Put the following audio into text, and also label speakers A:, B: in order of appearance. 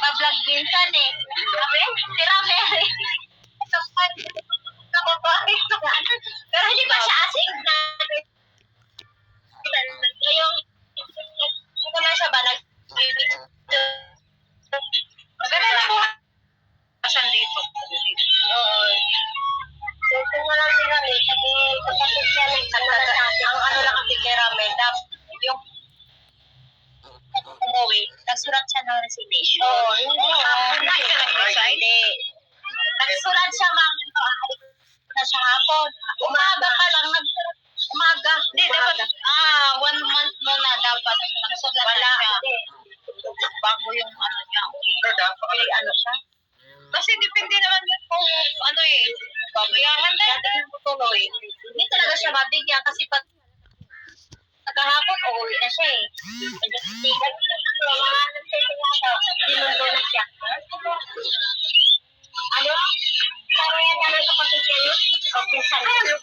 A: nagbablog minsan eh. Sabi, si Ramel. Pero hindi pa siya asing na. Yung, ito na siya ba, maganda na buhay. Siya dito. Oo. So, kung wala si Ramel, kasi kapatid siya ang ano lang kasi kay Ramel, yung umuwi, nagsurat siya ng resignation. Oo, hindi siya nag-resign. Hindi. Nagsurat siya, aalis na siya hapon. Umaga pa lang, umaga. Hindi, dapat, 1 month muna dapat. Nagsulat na siya. Bago yung ano niya. Ano siya? Kasi depende naman kung ano eh. Babayaran din. Tuloy. Hindi talaga siya mabigyan kasi pag kahapon, uuwi na siya eh. Dinundo na siya. Ano? Parang yan sa kapatid kayo? Okay, sa'yo.